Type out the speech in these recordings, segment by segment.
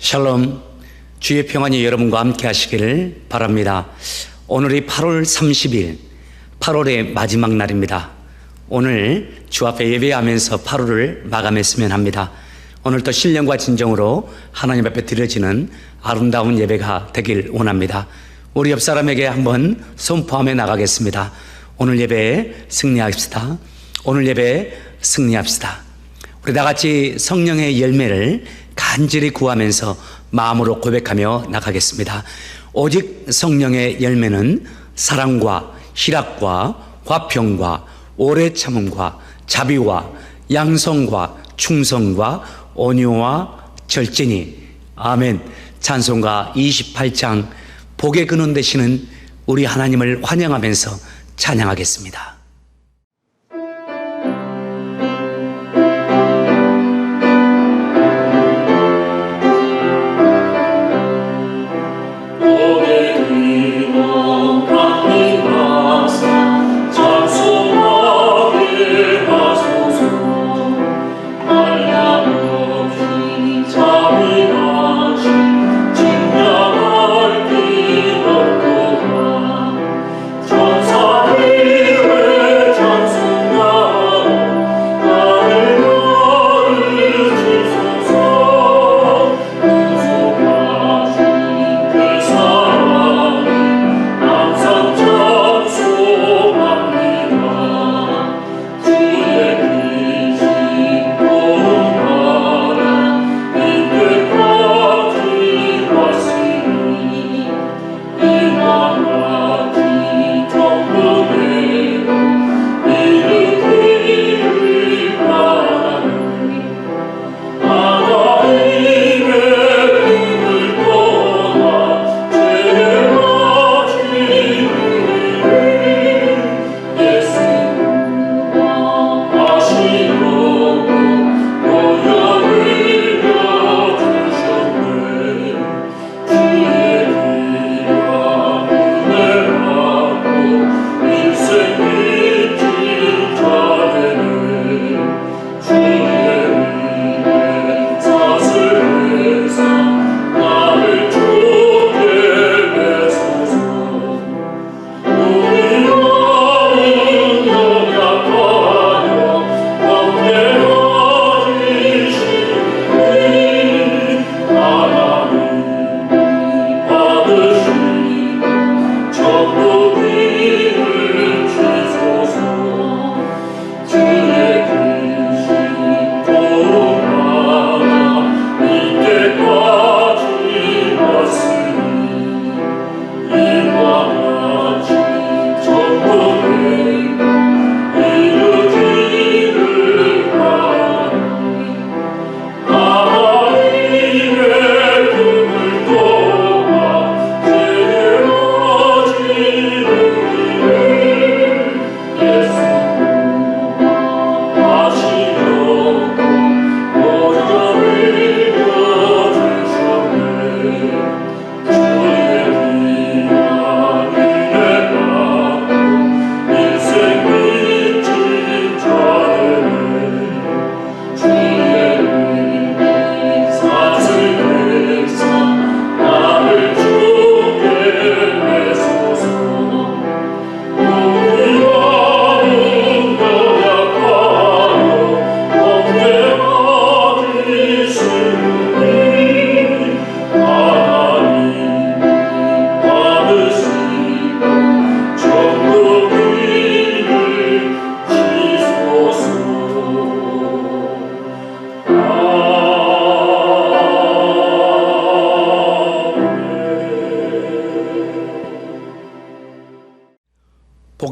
샬롬, 주의 평안이 여러분과 함께 하시기를 바랍니다. 오늘이 8월 30일, 8월의 마지막 날입니다. 오늘 주 앞에 예배하면서 8월을 마감했으면 합니다. 오늘도 신령과 진정으로 하나님 앞에 드려지는 아름다운 예배가 되길 원합니다. 우리 옆 사람에게 한번 선포하며 나가겠습니다. 오늘 예배에 승리합시다. 오늘 예배에 승리합시다. 우리 다 같이 성령의 열매를 간절히 구하면서 마음으로 고백하며 나가겠습니다. 오직 성령의 열매는 사랑과 희락과 화평과 오래 참음과 자비와 양성과 충성과 온유와 절제니. 아멘. 찬송가 28장 복의 근원 되시는 우리 하나님을 환영하면서 찬양하겠습니다.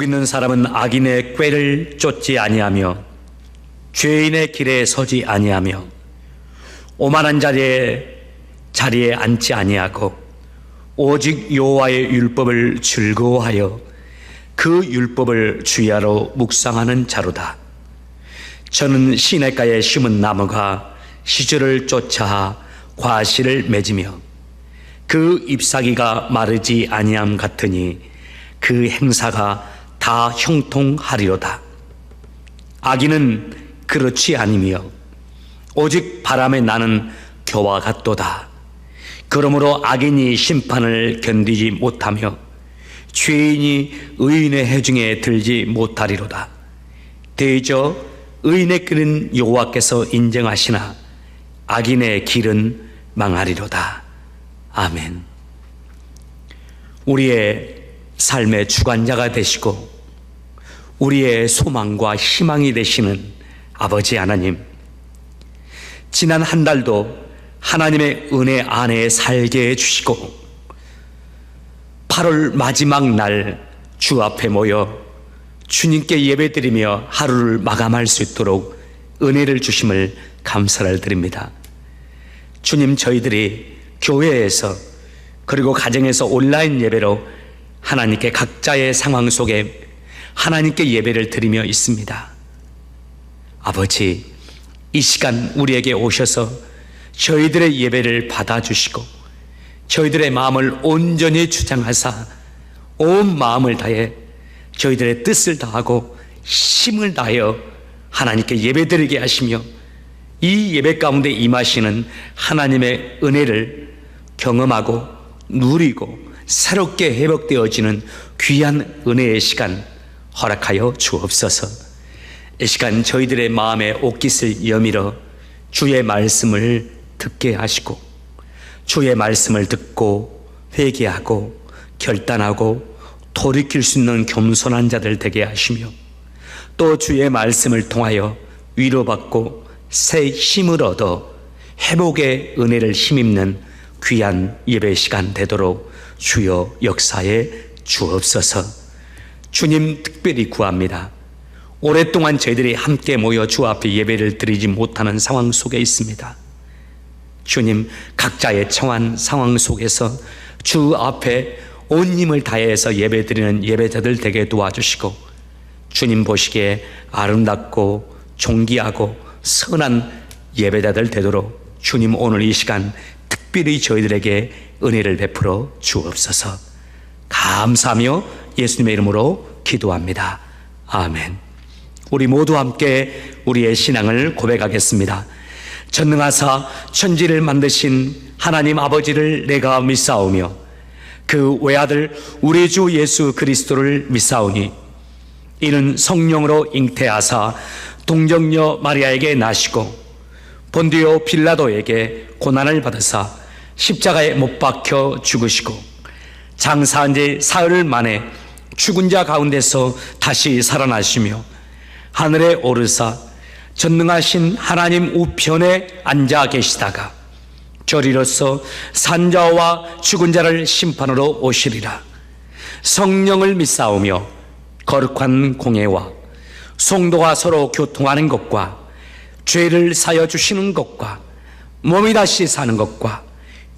복 있는 사람은 악인의 꾀를 쫓지 아니하며 죄인의 길에 서지 아니하며 오만한 자리에 앉지 아니하고 오직 여호와의 율법을 즐거워하여 그 율법을 주야로 묵상하는 자로다. 저는 시냇가에 심은 나무가 시절을 쫓아 과실을 맺으며 그 잎사귀가 마르지 아니함 같으니 그 행사가 다 형통하리로다. 악인은 그렇지 아니며 오직 바람에 나는 겨와 같도다. 그러므로 악인이 심판을 견디지 못하며 죄인이 의인의 해중에 들지 못하리로다. 대저 의인의 길은 여호와께서 인정하시나 악인의 길은 망하리로다. 아멘. 우리의 삶의 주관자가 되시고 우리의 소망과 희망이 되시는 아버지 하나님, 지난 한 달도 하나님의 은혜 안에 살게 해주시고 8월 마지막 날 주 앞에 모여 주님께 예배드리며 하루를 마감할 수 있도록 은혜를 주심을 감사를 드립니다. 주님, 저희들이 교회에서 그리고 가정에서 온라인 예배로 하나님께 각자의 상황 속에 하나님께 예배를 드리며 있습니다. 아버지, 이 시간 우리에게 오셔서 저희들의 예배를 받아주시고 저희들의 마음을 온전히 주장하사 온 마음을 다해 저희들의 뜻을 다하고 힘을 다하여 하나님께 예배드리게 하시며 이 예배 가운데 임하시는 하나님의 은혜를 경험하고 누리고 새롭게 회복되어지는 귀한 은혜의 시간 허락하여 주옵소서. 이 시간 저희들의 마음에 옷깃을 여밀어 주의 말씀을 듣게 하시고 주의 말씀을 듣고 회개하고 결단하고 돌이킬 수 있는 겸손한 자들 되게 하시며 또 주의 말씀을 통하여 위로받고 새 힘을 얻어 회복의 은혜를 힘입는 귀한 예배 시간 되도록 주여 역사에 주옵소서. 주님, 특별히 구합니다. 오랫동안 저희들이 함께 모여 주 앞에 예배를 드리지 못하는 상황 속에 있습니다. 주님, 각자의 처한 상황 속에서 주 앞에 온 힘을 다해서 예배 드리는 예배자들 되게 도와주시고 주님 보시기에 아름답고 존귀하고 선한 예배자들 되도록 주님, 오늘 이 시간 특별히 저희들에게 은혜를 베풀어 주옵소서. 감사하며 예수님의 이름으로 기도합니다. 아멘. 우리 모두 함께 우리의 신앙을 고백하겠습니다. 전능하사 천지를 만드신 하나님 아버지를 내가 믿사오며 그 외아들 우리 주 예수 그리스도를 믿사오니 이는 성령으로 잉태하사 동정녀 마리아에게 나시고 본디오 빌라도에게 고난을 받으사 십자가에 못 박혀 죽으시고 장사한 지 사흘 만에 죽은 자 가운데서 다시 살아나시며 하늘에 오르사 전능하신 하나님 우편에 앉아 계시다가 저리로서 산자와 죽은 자를 심판으로 오시리라. 성령을 믿사오며 거룩한 공예와 성도가 서로 교통하는 것과 죄를 사여 주시는 것과 몸이 다시 사는 것과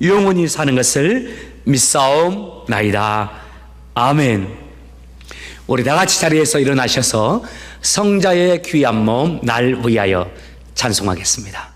영원히 사는 것을 믿사옵나이다. 아멘. 우리 다 같이 자리에서 일어나셔서 성자의 귀한 몸 날 위하여 찬송하겠습니다.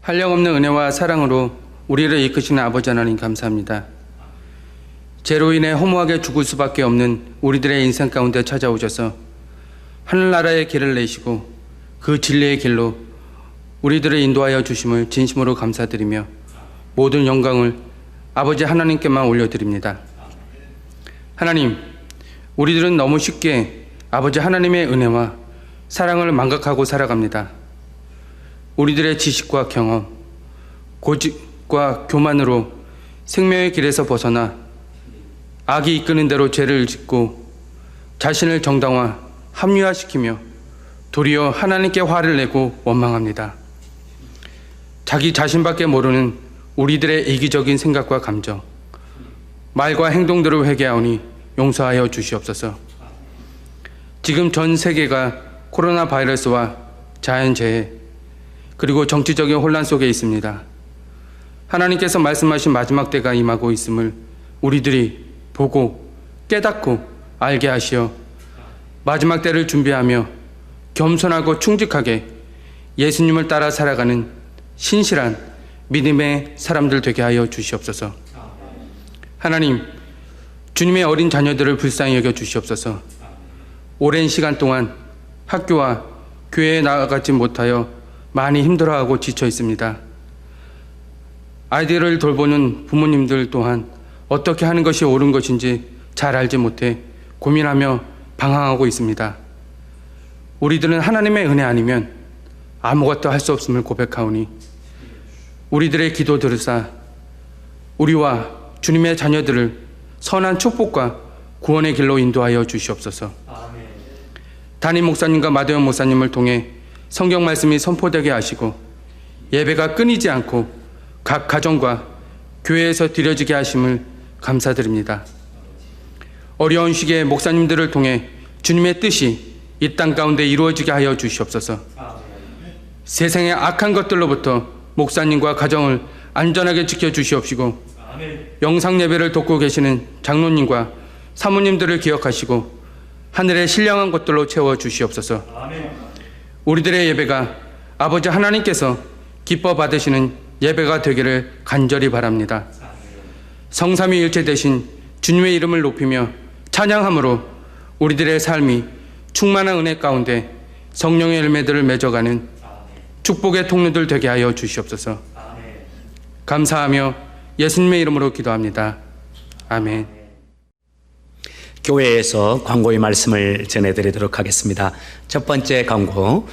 한량없는 은혜와 사랑으로 우리를 이끄시는 아버지 하나님 감사합니다. 죄로 인해 허무하게 죽을 수밖에 없는 우리들의 인생 가운데 찾아오셔서 하늘나라의 길을 내시고 그 진리의 길로 우리들을 인도하여 주심을 진심으로 감사드리며 모든 영광을 아버지 하나님께만 올려드립니다. 하나님, 우리들은 너무 쉽게 아버지 하나님의 은혜와 사랑을 망각하고 살아갑니다. 우리들의 지식과 경험, 고집과 교만으로 생명의 길에서 벗어나 악이 이끄는 대로 죄를 짓고 자신을 정당화, 합리화시키며 도리어 하나님께 화를 내고 원망합니다. 자기 자신밖에 모르는 우리들의 이기적인 생각과 감정, 말과 행동들을 회개하오니 용서하여 주시옵소서. 지금 전 세계가 코로나 바이러스와 자연재해 그리고 정치적인 혼란 속에 있습니다. 하나님께서 말씀하신 마지막 때가 임하고 있음을 우리들이 보고 깨닫고 알게 하시어 마지막 때를 준비하며 겸손하고 충직하게 예수님을 따라 살아가는 신실한 믿음의 사람들 되게 하여 주시옵소서. 하나님, 주님의 어린 자녀들을 불쌍히 여겨 주시옵소서. 오랜 시간 동안 학교와 교회에 나아가지 못하여 많이 힘들어하고 지쳐 있습니다. 아이들을 돌보는 부모님들 또한 어떻게 하는 것이 옳은 것인지 잘 알지 못해 고민하며 방황하고 있습니다. 우리들은 하나님의 은혜 아니면 아무것도 할 수 없음을 고백하오니 우리들의 기도 들으사 우리와 주님의 자녀들을 선한 축복과 구원의 길로 인도하여 주시옵소서. 담임 목사님과 마대원 목사님을 통해 성경 말씀이 선포되게 하시고 예배가 끊이지 않고 각 가정과 교회에서 드려지게 하심을 감사드립니다. 어려운 시기에 목사님들을 통해 주님의 뜻이 이 땅 가운데 이루어지게 하여 주시옵소서. 세상의 악한 것들로부터 목사님과 가정을 안전하게 지켜주시옵시고 영상 예배를 돕고 계시는 장로님과 사모님들을 기억하시고 하늘의 신령한 것들로 채워주시옵소서. 우리들의 예배가 아버지 하나님께서 기뻐 받으시는 예배가 되기를 간절히 바랍니다. 성삼위일체 되신 주님의 이름을 높이며 찬양함으로 우리들의 삶이 충만한 은혜 가운데 성령의 열매들을 맺어가는 축복의 통로들 되게 하여 주시옵소서. 감사하며 예수님의 이름으로 기도합니다. 아멘. 교회에서 광고의 말씀을 전해드리도록 하겠습니다. 첫 번째 광고,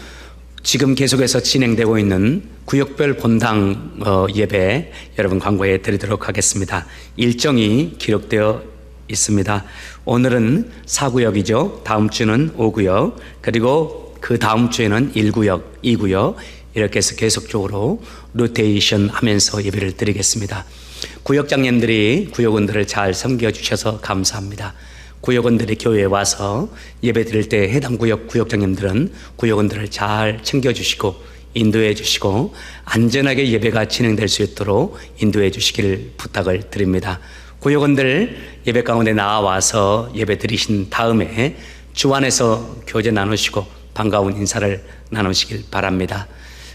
지금 계속해서 진행되고 있는 구역별 본당 예배 여러분 광고해 드리도록 하겠습니다. 일정이 기록되어 있습니다. 오늘은 4구역이죠. 다음 주는 5구역, 그리고 그 다음 주에는 1구역, 2구역 이렇게 해서 계속적으로 로테이션 하면서 예배를 드리겠습니다. 구역장님들이 구역원들을 잘 섬겨주셔서 감사합니다. 구역원들이 교회에 와서 예배 드릴 때 해당 구역 구역장님들은 구역원들을 잘 챙겨주시고 인도해 주시고 안전하게 예배가 진행될 수 있도록 인도해 주시길 부탁을 드립니다. 구역원들 예배 가운데 나와서 예배 드리신 다음에 주 안에서 교제 나누시고 반가운 인사를 나누시길 바랍니다.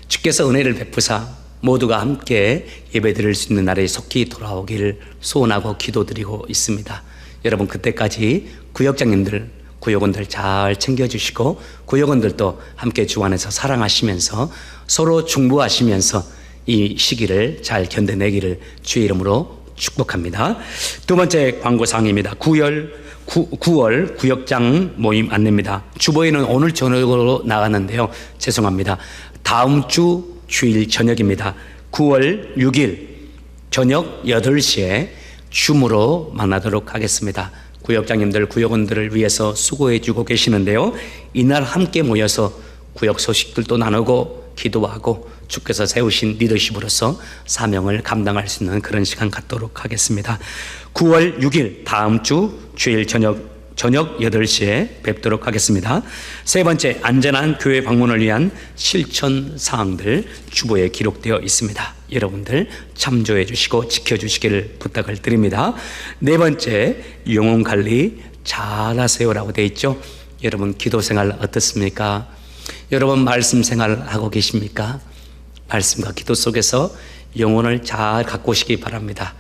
주께서 은혜를 베푸사 모두가 함께 예배 드릴 수 있는 날에 속히 돌아오기를 소원하고 기도드리고 있습니다. 여러분 그때까지 구역장님들, 구역원들 잘 챙겨주시고 구역원들도 함께 주 안에서 사랑하시면서 서로 중보하시면서 이 시기를 잘 견뎌내기를 주의 이름으로 축복합니다. 두 번째 광고사항입니다. 9월 구역장 모임 안내입니다. 주보에는 오늘 저녁으로 나갔는데요. 죄송합니다. 다음 주 주일 저녁입니다. 9월 6일 저녁 8시에 줌으로 만나도록 하겠습니다. 구역장님들, 구역원들을 위해서 수고해주고 계시는데요. 이날 함께 모여서 구역 소식들도 나누고 기도하고 주께서 세우신 리더십으로서 사명을 감당할 수 있는 그런 시간 갖도록 하겠습니다. 9월 6일 다음 주 주일 저녁 8시에 뵙도록 하겠습니다. 세 번째, 안전한 교회 방문을 위한 실천 사항들 주보에 기록되어 있습니다. 여러분들 참조해 주시고 지켜주시기를 부탁을 드립니다. 네 번째, 영혼 관리 잘 하세요라고 되어 있죠. 여러분 기도 생활 어떻습니까? 여러분 말씀 생활 하고 계십니까? 말씀과 기도 속에서 영혼을 잘 가꾸시기 바랍니다.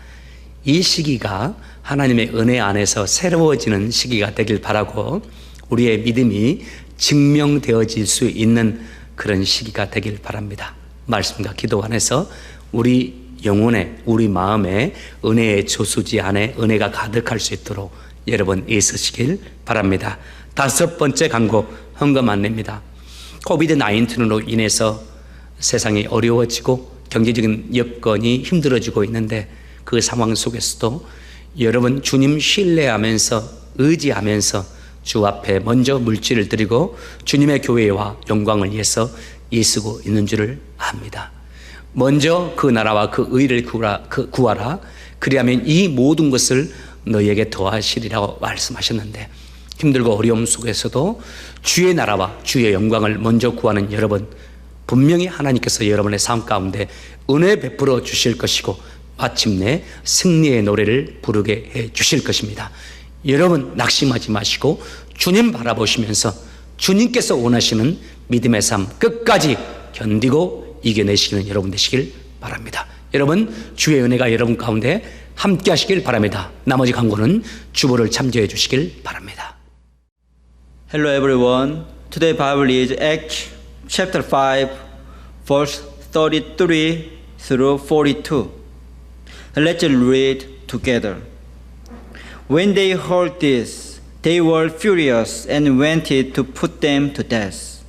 이 시기가 하나님의 은혜 안에서 새로워지는 시기가 되길 바라고 우리의 믿음이 증명되어질 수 있는 그런 시기가 되길 바랍니다. 말씀과 기도 안에서 우리 영혼에, 우리 마음에 은혜의 저수지 안에 은혜가 가득할 수 있도록 여러분 애쓰시길 바랍니다. 다섯 번째 간구, 헌금 안내입니다. 코비드 19으로 인해서 세상이 어려워지고 경제적인 여건이 힘들어지고 있는데 그 상황 속에서도 여러분 주님 신뢰하면서 의지하면서 주 앞에 먼저 물질을 드리고 주님의 교회와 영광을 위해서 애쓰고 있는 줄을 압니다. 먼저 그 나라와 그 의를 구하라. 그리하면 이 모든 것을 너희에게 더하시리라고 말씀하셨는데 힘들고 어려움 속에서도 주의 나라와 주의 영광을 먼저 구하는 여러분, 분명히 하나님께서 여러분의 삶 가운데 은혜 베풀어 주실 것이고 마침내 승리의 노래를 부르게 해 주실 것입니다. 여러분 낙심하지 마시고 주님 바라보시면서 주님께서 원하시는 믿음의 삶 끝까지 견디고 이겨내시는 여러분 되시길 바랍니다. 여러분 주의 은혜가 여러분 가운데 함께 하시길 바랍니다. 나머지 광고는 주보를 참조해 주시길 바랍니다. Hello everyone. Today Bible is Acts chapter 5 verse 33 through 42. Let's read together. When they heard this, they were furious and wanted to put them to death.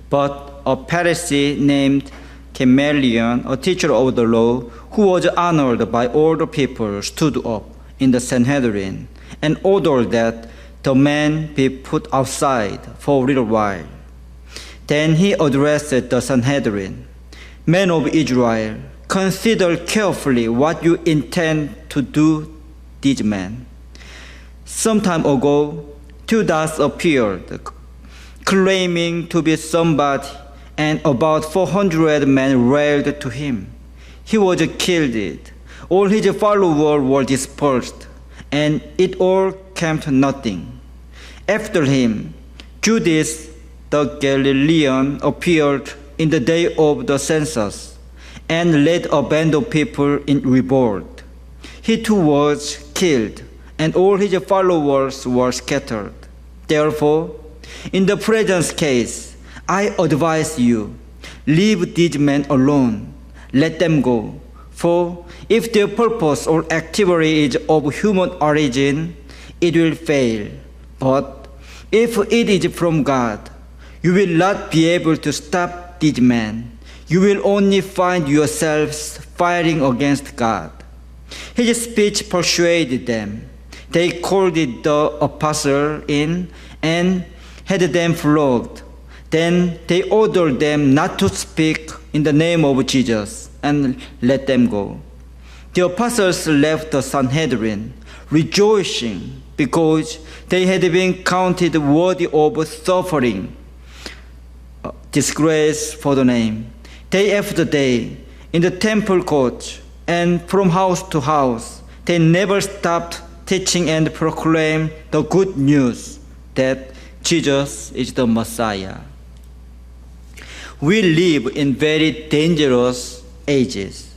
But a Pharisee named Gamaliel, a teacher of the law, who was honored by all the people, stood up in the Sanhedrin and ordered that the man be put outside for a little while. Then he addressed the Sanhedrin. Men of Israel, consider carefully what you intend to do these men. Some time ago, Judas appeared, claiming to be somebody, and about 400 men railed to him. He was killed. All his followers were dispersed, and it all came to nothing. After him, Judas the Galilean appeared in the day of the census and led a band of people in revolt. He too was killed, and all his followers were scattered. Therefore, in the present case, I advise you, leave these men alone, let them go. For if their purpose or activity is of human origin, it will fail. But if it is from God, you will not be able to stop these men. You will only find yourselves fighting against God. His speech persuaded them. They called it the apostle in and had them flogged. Then they ordered them not to speak in the name of Jesus and let them go. The apostles left the Sanhedrin, rejoicing because they had been counted worthy of suffering disgrace for the name. Day after day, in the temple courts and from house to house, they never stopped teaching and proclaiming the good news that Jesus is the Messiah. We live in very dangerous ages.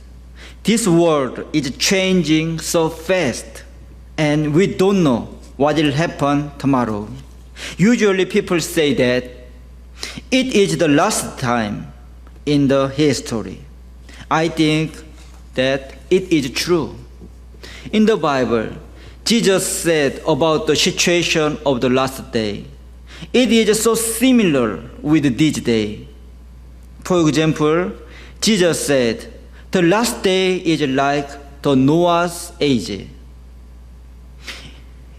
This world is changing so fast, and we don't know what will happen tomorrow. Usually people say that it is the last time in the history. I think that it is true. In the Bible, Jesus said about the situation of the last day, it is so similar with this day. For example, Jesus said, the last day is like the Noah's age.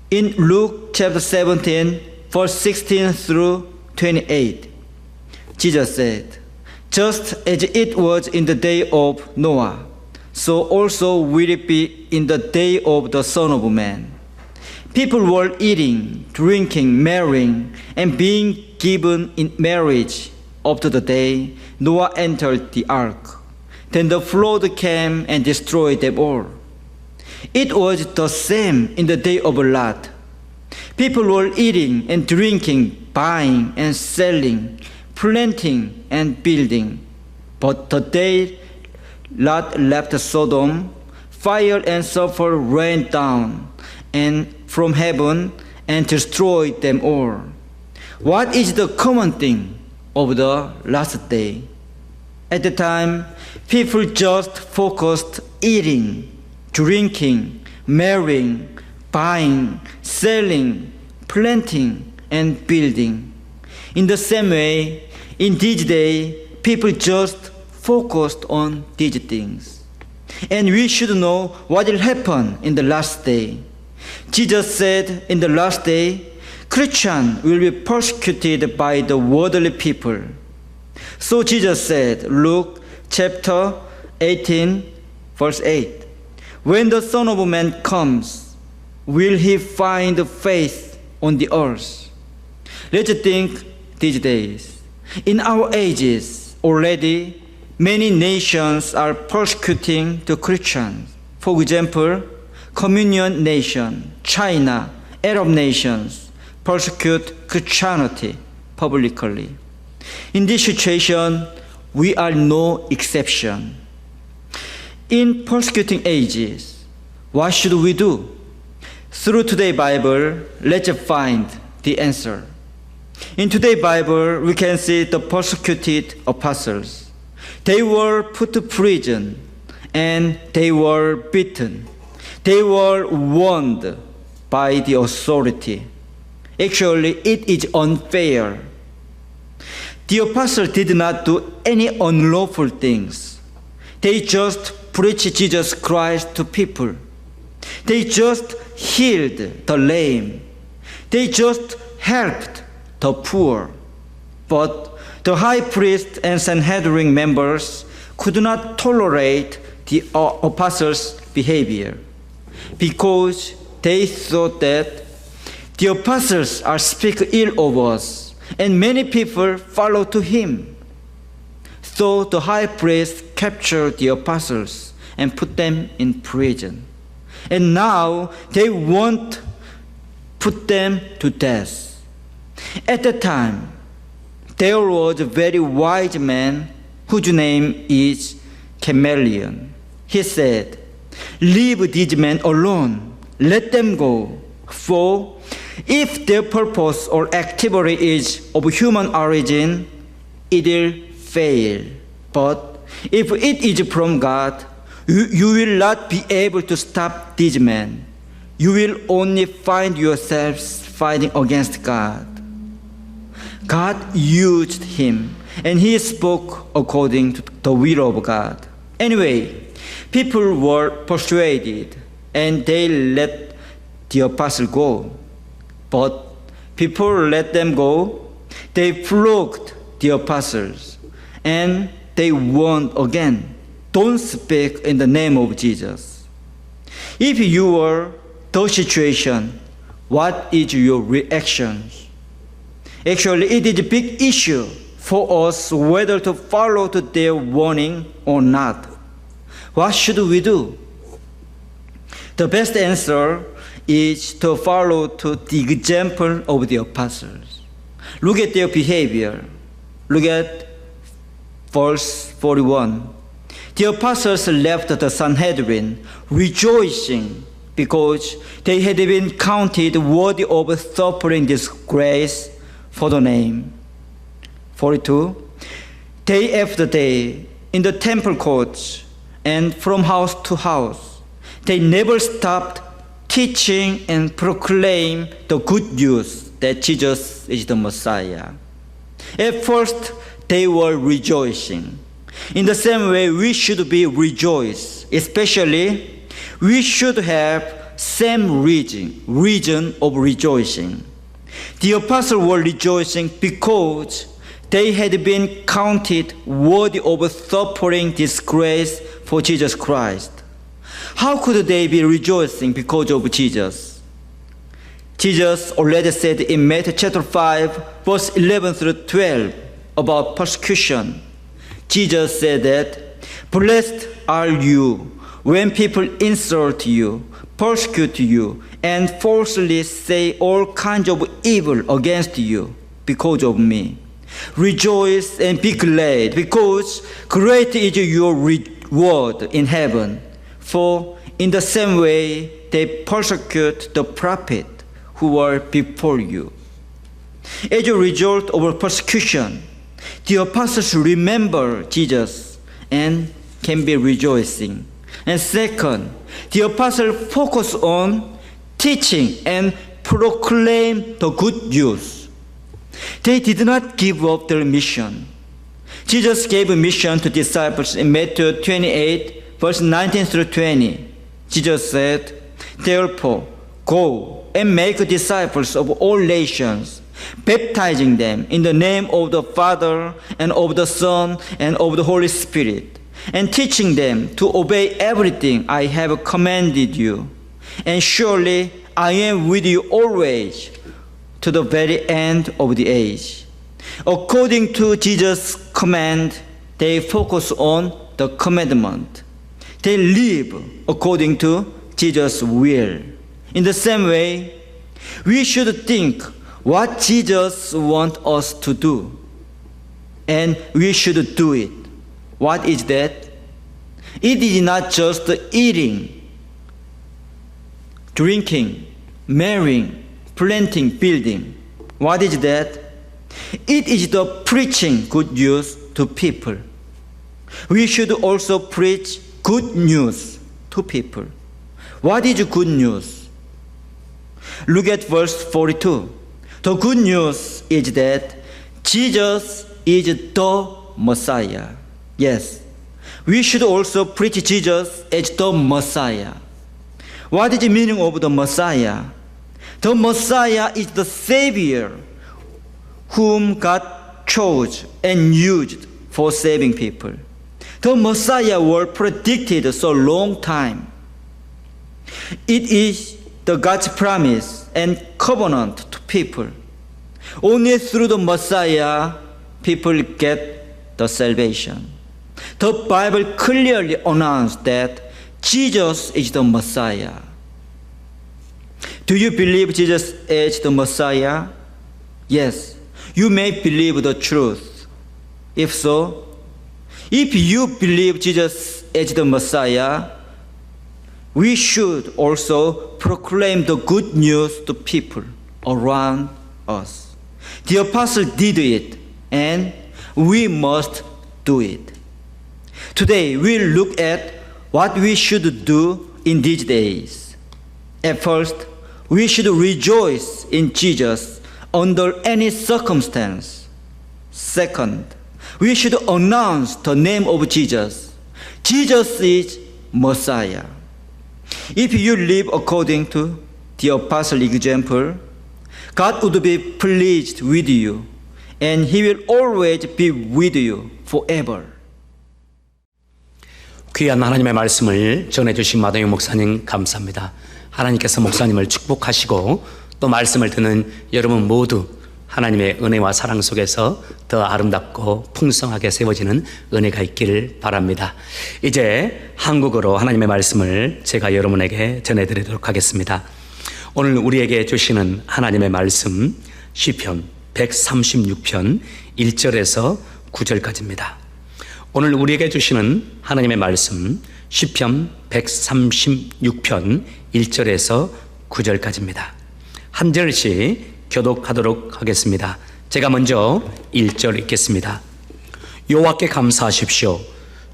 In Luke chapter 17, verse 16 through 28, Jesus said, just as it was in the day of Noah, so also will it be in the day of the Son of Man. People were eating, drinking, marrying, and being given in marriage up to the day Noah entered the ark. Then the flood came and destroyed them all. It was the same in the day of Lot. People were eating and drinking, buying and selling, planting and building. But the day Lot left Sodom, fire and sulfur rained down and from heaven and destroyed them all. What is the common thing of the last day? At the time, people just focused eating, drinking, marrying, buying, selling, planting, and building. In the same way, in this day, people just focused on these things. And we should know what will happen in the last day. Jesus said in the last day, Christians will be persecuted by the worldly people. So Jesus said, Luke chapter 18, verse 8, when the Son of Man comes, will he find faith on the earth? Let's think these days. In our ages, already many nations are persecuting the Christians. For example, Communion nation, China, Arab nations persecute Christianity publicly. In this situation, we are no exception. In persecuting ages, what should we do? Through today's Bible, let's find the answer. In today's Bible, we can see the persecuted apostles. They were put to prison and they were beaten. They were warned by the authority. Actually, it is unfair. The apostles did not do any unlawful things. They just preached Jesus Christ to people. They just healed the lame. They just helped the poor. But the high priest and Sanhedrin members could not tolerate the apostles' behavior because they thought that the apostles are speaking ill of us, and many people follow to him. So the high priest captured the apostles and put them in prison. And now they want put them to death. At that time, there was a very wise man whose name is Gamaliel. He said, "Leave these men alone, let them go, for if their purpose or activity is of human origin, it will fail. But if it is from God, you will not be able to stop these men. You will only find yourselves fighting against God." God used him, and he spoke according to the will of God. Anyway, people were persuaded, and they let the apostle go. But people let them go. They flogged the apostles, and they warned again, "Don't speak in the name of Jesus." If you were the situation, what is your reaction? Actually, it is a big issue for us whether to follow to their warning or not. What should we do? The best answer is to follow to the example of the apostles. Look at their behavior. Look at verse 41. The apostles left the Sanhedrin rejoicing because they had been counted worthy of suffering disgrace for the name. 42. Day after day, in the temple courts and from house to house, they never stopped teaching and proclaim the good news that Jesus is the Messiah. At first, they were rejoicing. In the same way, we should be rejoiced. Especially, we should have same reason of rejoicing. The apostles were rejoicing because they had been counted worthy of suffering disgrace for Jesus Christ. How could they be rejoicing because of Jesus? Jesus already said in Matthew chapter 5, verse 11 through 12 about persecution. Jesus said that, "Blessed are you when people insult you, persecute you, and falsely say all kinds of evil against you because of me. Rejoice and be glad, because great is your reward in heaven. For in the same way they persecute the prophet who were before you. As a result of persecution, the apostles remember Jesus and can be rejoicing. And second, the apostles focus on teaching and proclaim the good news. They did not give up their mission. Jesus gave a mission to disciples in Matthew 28, verse 19 through 20. Jesus said, "Therefore, go and make disciples of all nations, baptizing them in the name of the Father and of the Son and of the Holy Spirit, and teaching them to obey everything I have commanded you. And surely I am with you always, to the very end of the age." According to Jesus' command, they focus on the commandment. They live according to Jesus' will. In the same way, we should think what Jesus wants us to do, and we should do it. What is that? It is not just eating, drinking, marrying, planting, building. What is that? It is the preaching good news to people. We should also preach good news to people. What is good news? Look at verse 42. The good news is that Jesus is the Messiah. Yes, we should also preach Jesus as the Messiah. What is the meaning of the Messiah? The Messiah is the Savior whom God chose and used for saving people. The Messiah was predicted so long time. It is the God's promise and covenant to people. Only through the Messiah, people get the salvation. The Bible clearly announced that Jesus is the Messiah. Do you believe Jesus is the Messiah? Yes, you may believe the truth. If so, if you believe Jesus is the Messiah, we should also proclaim the good news to people around us. The apostle did it, and we must do it. Today, we'll look at what we should do in these days. At first, we should rejoice in Jesus under any circumstance. Second, we should announce the name of Jesus. Jesus is Messiah. If you live according to the apostle example, God would be pleased with you, and He will always be with you forever. 귀한 하나님의 말씀을 전해주신 마동영 목사님 감사합니다. 하나님께서 목사님을 축복하시고 또 말씀을 듣는 여러분 모두 하나님의 은혜와 사랑 속에서 더 아름답고 풍성하게 세워지는 은혜가 있기를 바랍니다. 이제 한국어로 하나님의 말씀을 제가 여러분에게 전해드리도록 하겠습니다. 오늘 우리에게 주시는 하나님의 말씀 시편 136편 1절에서 9절까지입니다. 오늘 우리에게 주시는 하나님의 말씀 시편 136편 1절에서 9절까지입니다. 한 절씩 교독하도록 하겠습니다. 제가 먼저 1절 읽겠습니다. 여호와께 감사하십시오.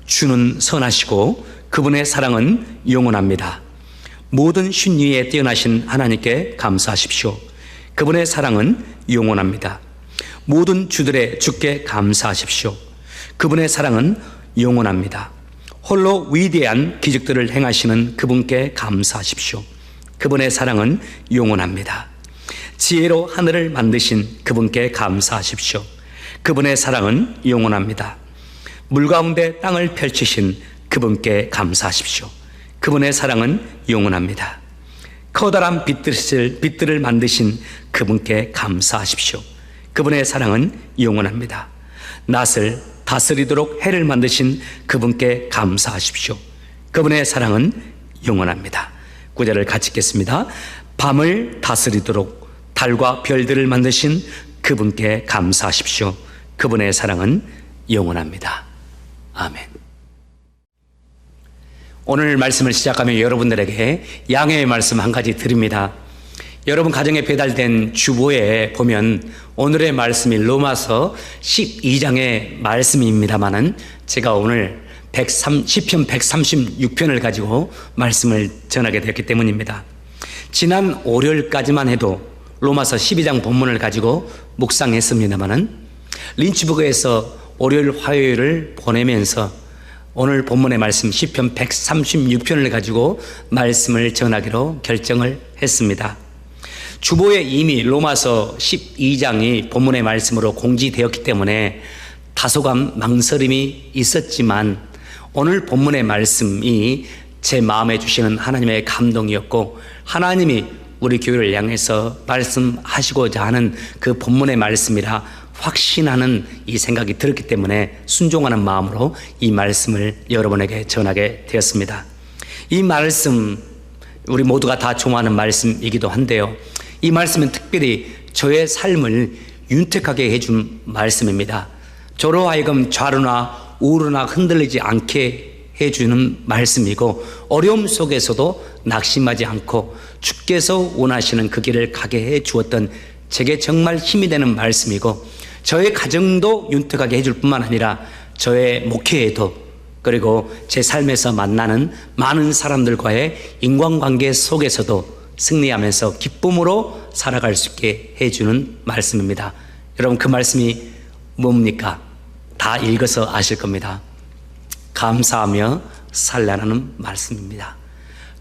주는 선하시고 그분의 사랑은 영원합니다. 모든 신위에 뛰어나신 하나님께 감사하십시오. 그분의 사랑은 영원합니다. 모든 주들의 주께 감사하십시오. 그분의 사랑은 영원합니다. 홀로 위대한 기적들을 행하시는 그분께 감사하십시오. 그분의 사랑은 영원합니다. 지혜로 하늘을 만드신 그분께 감사하십시오. 그분의 사랑은 영원합니다. 물 가운데 땅을 펼치신 그분께 감사하십시오. 그분의 사랑은 영원합니다. 커다란 빛들을 만드신 그분께 감사하십시오. 그분의 사랑은 영원합니다. 낮을 다스리도록 해를 만드신 그분께 감사하십시오. 그분의 사랑은 영원합니다. 9절을 같이 읽겠습니다. 밤을 다스리도록 달과 별들을 만드신 그분께 감사하십시오. 그분의 사랑은 영원합니다. 아멘. 오늘 말씀을 시작하며 여러분들에게 양해의 말씀 한 가지 드립니다. 여러분 가정에 배달된 주보에 보면 오늘의 말씀이 로마서 12장의 말씀입니다마는 제가 오늘 시편 136편을 가지고 말씀을 전하게 되었기 때문입니다. 지난 월요일까지만 해도 로마서 12장 본문을 가지고 묵상했습니다마는 린츠버그에서 월요일 화요일을 보내면서 오늘 본문의 말씀 시편 136편을 가지고 말씀을 전하기로 결정을 했습니다. 주보에 이미 로마서 12장이 본문의 말씀으로 공지되었기 때문에 다소간 망설임이 있었지만 오늘 본문의 말씀이 제 마음에 주시는 하나님의 감동이었고 하나님이 우리 교회를 향해서 말씀하시고자 하는 그 본문의 말씀이라 확신하는 이 생각이 들었기 때문에 순종하는 마음으로 이 말씀을 여러분에게 전하게 되었습니다. 이 말씀 우리 모두가 다 좋아하는 말씀이기도 한데요. 이 말씀은 특별히 저의 삶을 윤택하게 해준 말씀입니다. 저로 하여금 좌로나 우로나 흔들리지 않게 해주는 말씀이고 어려움 속에서도 낙심하지 않고 주께서 원하시는 그 길을 가게 해 주었던 제게 정말 힘이 되는 말씀이고 저의 가정도 윤택하게 해줄 뿐만 아니라 저의 목회에도 그리고 제 삶에서 만나는 많은 사람들과의 인간관계 속에서도 승리하면서 기쁨으로 살아갈 수 있게 해주는 말씀입니다. 여러분 그 말씀이 뭡니까? 다 읽어서 아실 겁니다. 감사하며 살라는 말씀입니다.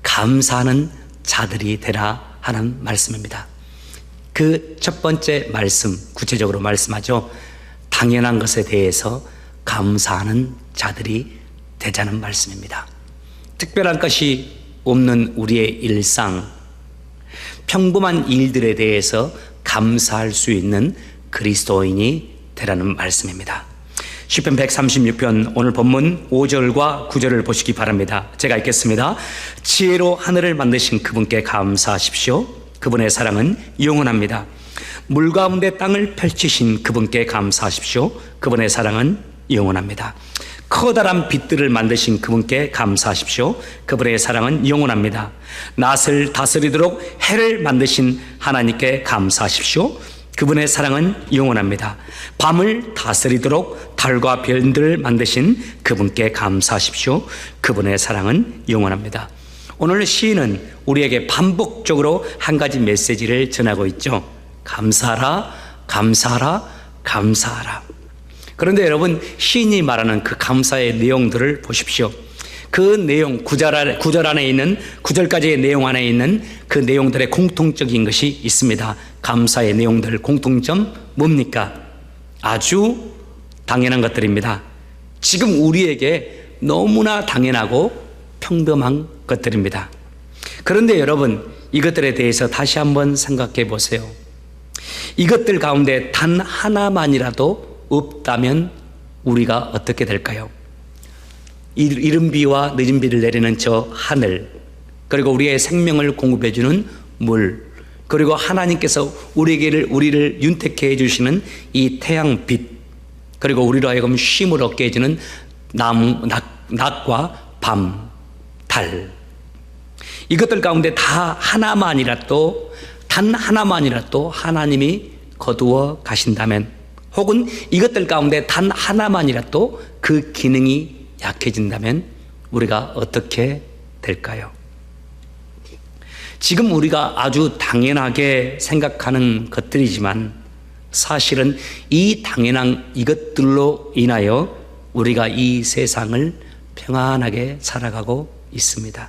감사하는 자들이 되라 하는 말씀입니다. 그 첫 번째 말씀 구체적으로 말씀하죠. 당연한 것에 대해서 감사하는 자들이 되자는 말씀입니다. 특별한 것이 없는 우리의 일상, 평범한 일들에 대해서 감사할 수 있는 그리스도인이 되라는 말씀입니다. 시편 136편 오늘 본문 5절과 9절을 보시기 바랍니다. 제가 읽겠습니다. 지혜로 하늘을 만드신 그분께 감사하십시오. 그분의 사랑은 영원합니다. 물 가운데 땅을 펼치신 그분께 감사하십시오. 그분의 사랑은 영원합니다. 커다란 빛들을 만드신 그분께 감사하십시오. 그분의 사랑은 영원합니다. 낫을 다스리도록 해를 만드신 하나님께 감사하십시오. 그분의 사랑은 영원합니다. 밤을 다스리도록 달과 별들을 만드신 그분께 감사하십시오. 그분의 사랑은 영원합니다. 오늘 시인은 우리에게 반복적으로 한 가지 메시지를 전하고 있죠. 감사하라, 감사하라, 감사하라. 그런데 여러분 시인이 말하는 그 감사의 내용들을 보십시오. 그 내용 9절 안에 있는 9절까지의 내용 안에 있는 그 내용들의 공통적인 것이 있습니다. 감사의 내용들 공통점 뭡니까? 아주 당연한 것들입니다. 지금 우리에게 너무나 당연하고 평범한 것들입니다. 그런데 여러분 이것들에 대해서 다시 한번 생각해 보세요. 이것들 가운데 단 하나만이라도 없다면 우리가 어떻게 될까요? 이른 비와 늦은 비를 내리는 저 하늘, 그리고 우리의 생명을 공급해 주는 물, 그리고 하나님께서 우리를 윤택해 해주시는 이 태양빛, 그리고 우리로 하여금 쉼을 얻게 해주는 낮과 밤, 달, 이것들 가운데 다 하나만이라도 단 하나만이라도 하나님이 거두어 가신다면, 혹은 이것들 가운데 단 하나만이라도 그 기능이 약해진다면 우리가 어떻게 될까요? 지금 우리가 아주 당연하게 생각하는 것들이지만 사실은 이 당연한 이것들로 인하여 우리가 이 세상을 평안하게 살아가고 있습니다.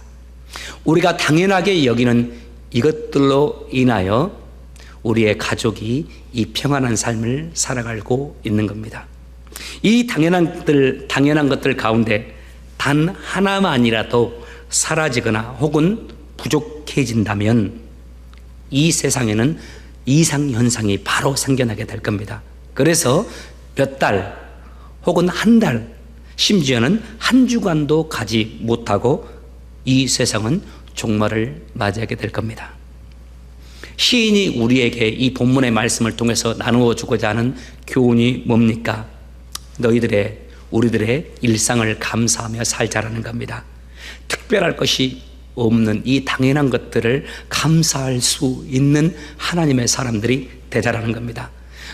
우리가 당연하게 여기는 이것들로 인하여 우리의 가족이 이 평안한 삶을 살아가고 있는 겁니다. 이 당연한 것들 가운데 단 하나만이라도 사라지거나 혹은 부족해진다면 이 세상에는 이상현상이 바로 생겨나게 될 겁니다. 그래서 몇 달 혹은 한 달, 심지어는 한 주간도 가지 못하고 이 세상은 종말을 맞이하게 될 겁니다. 시인이 우리에게 이 본문의 말씀을 통해서 나누어 주고자 하는 교훈이 뭡니까? 우리들의 일상을 감사하며 살자라는 겁니다. 특별할 것이 없는 이 당연한 것들을 감사할 수 있는 하나님의 사람들이 되자라는 겁니다.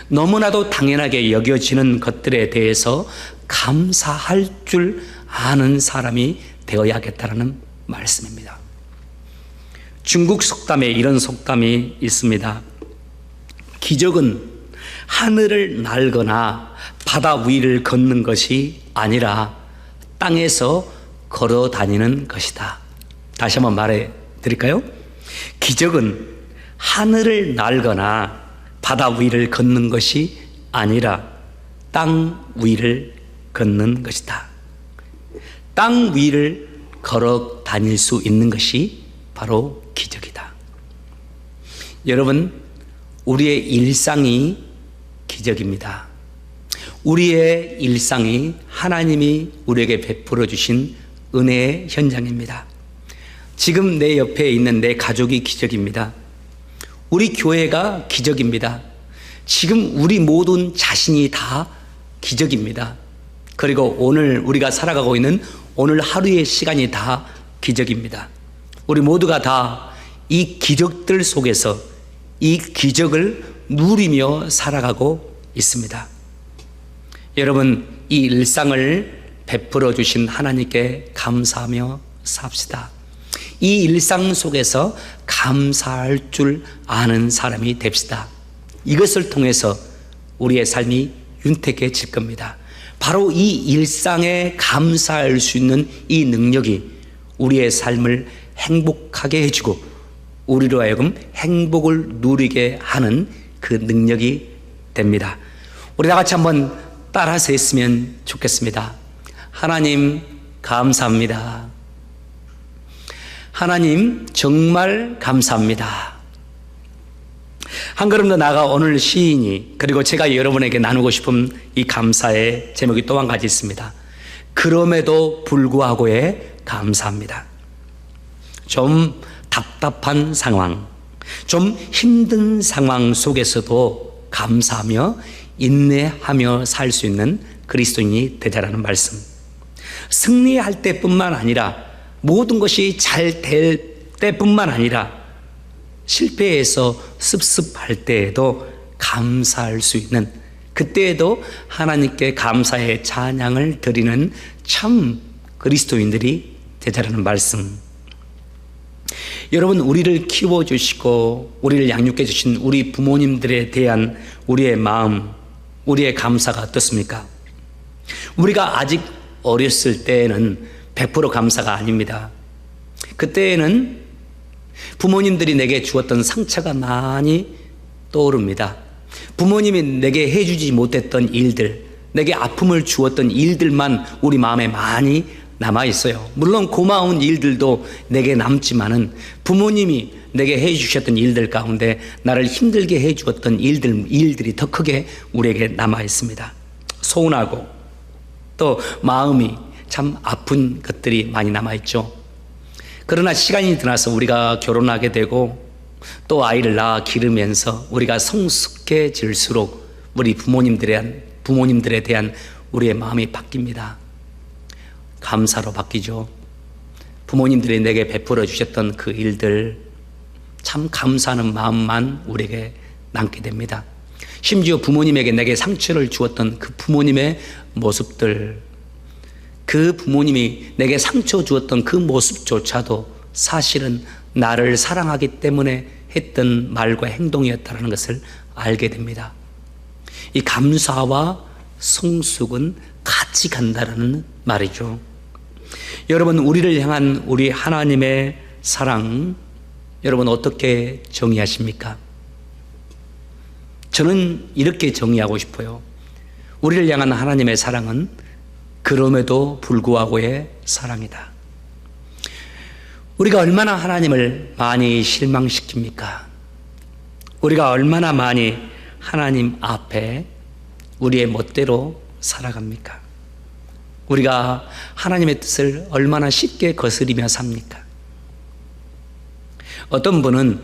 너무나도 당연하게 여겨지는 것들에 대해서 감사할 줄 아는 사람이 되어야겠다는 말씀입니다. 중국 속담에 이런 속담이 있습니다. 기적은 하늘을 날거나 바다 위를 걷는 것이 아니라 땅에서 걸어 다니는 것이다. 다시 한번 말해 드릴까요? 기적은 하늘을 날거나 바다 위를 걷는 것이 아니라 땅 위를 걷는 것이다. 땅 위를 걸어 다닐 수 있는 것이 바로 기적이다. 여러분, 우리의 일상이 기적입니다. 우리의 일상이 하나님이 우리에게 베풀어 주신 은혜의 현장입니다. 지금 내 옆에 있는 내 가족이 기적입니다. 우리 교회가 기적입니다. 지금 우리 모든 자신이 다 기적입니다. 그리고 오늘 우리가 살아가고 있는 오늘 하루의 시간이 다 기적입니다. 우리 모두가 다 이 기적들 속에서 이 기적을 누리며 살아가고 있습니다. 여러분, 이 일상을 베풀어 주신 하나님께 감사하며 삽시다. 이 일상 속에서 감사할 줄 아는 사람이 됩시다. 이것을 통해서 우리의 삶이 윤택해질 겁니다. 바로 이 일상에 감사할 수 있는 이 능력이 우리의 삶을 행복하게 해주고 우리로 하여금 행복을 누리게 하는 그 능력이 됩니다. 우리 다 같이 한번 따라서 했으면 좋겠습니다. 하나님 감사합니다. 하나님 정말 감사합니다. 한 걸음 더 나아가 오늘 시인이 그리고 제가 여러분에게 나누고 싶은 이 감사의 제목이 또 한 가지 있습니다. 그럼에도 불구하고의 감사합니다. 좀 답답한 상황, 좀 힘든 상황 속에서도 감사하며 인내하며 살 수 있는 그리스도인이 되자라는 말씀. 승리할 때뿐만 아니라 모든 것이 잘 될 때뿐만 아니라 실패해서 습습할 때에도 감사할 수 있는, 그때에도 하나님께 감사의 찬양을 드리는 참 그리스도인들이 되자라는 말씀. 여러분, 우리를 키워주시고 우리를 양육해 주신 우리 부모님들에 대한 우리의 마음, 우리의 감사가 어떻습니까? 우리가 아직 어렸을 때에는 100% 감사가 아닙니다. 그때에는 부모님들이 내게 주었던 상처가 많이 떠오릅니다. 부모님이 내게 해주지 못했던 일들, 내게 아픔을 주었던 일들만 우리 마음에 많이 남아있어요. 물론 고마운 일들도 내게 남지만은 부모님이 내게 해주셨던 일들 가운데 나를 힘들게 해주었던 일들이 더 크게 우리에게 남아있습니다. 서운하고 또 마음이 참 아픈 것들이 많이 남아있죠. 그러나 시간이 지나서 우리가 결혼하게 되고 또 아이를 낳아 기르면서 우리가 성숙해질수록 우리 부모님들에 대한 우리의 마음이 바뀝니다. 감사로 바뀌죠. 부모님들이 내게 베풀어 주셨던 그 일들, 참 감사하는 마음만 우리에게 남게 됩니다. 심지어 부모님에게 내게 상처를 주었던 그 부모님의 모습들, 그 부모님이 내게 상처 주었던 그 모습조차도 사실은 나를 사랑하기 때문에 했던 말과 행동이었다는 것을 알게 됩니다. 이 감사와 성숙은 같이 간다는 말이죠. 여러분, 우리를 향한 우리 하나님의 사랑, 여러분 어떻게 정의하십니까? 저는 이렇게 정의하고 싶어요. 우리를 향한 하나님의 사랑은 그럼에도 불구하고의 사랑이다. 우리가 얼마나 하나님을 많이 실망시킵니까? 우리가 얼마나 많이 하나님 앞에 우리의 멋대로 살아갑니까? 우리가 하나님의 뜻을 얼마나 쉽게 거스리며 삽니까? 어떤 분은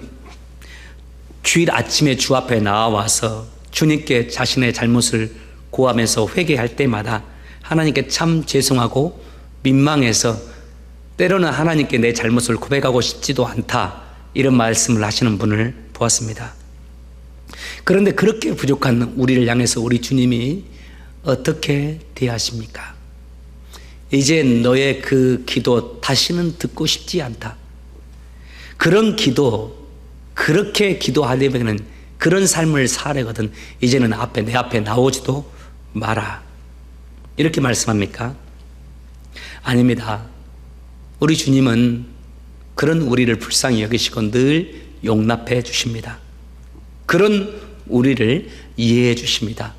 주일 아침에 주 앞에 나와서 주님께 자신의 잘못을 고하면서 회개할 때마다 하나님께 참 죄송하고 민망해서 때로는 하나님께 내 잘못을 고백하고 싶지도 않다, 이런 말씀을 하시는 분을 보았습니다. 그런데 그렇게 부족한 우리를 향해서 우리 주님이 어떻게 대하십니까? 이제 너의 그 기도 다시는 듣고 싶지 않다. 그런 기도, 그렇게 기도하려면 그런 삶을 살아거든 이제는 내 앞에 나오지도 마라. 이렇게 말씀합니까? 아닙니다. 우리 주님은 그런 우리를 불쌍히 여기시고 늘 용납해 주십니다. 그런 우리를 이해해 주십니다.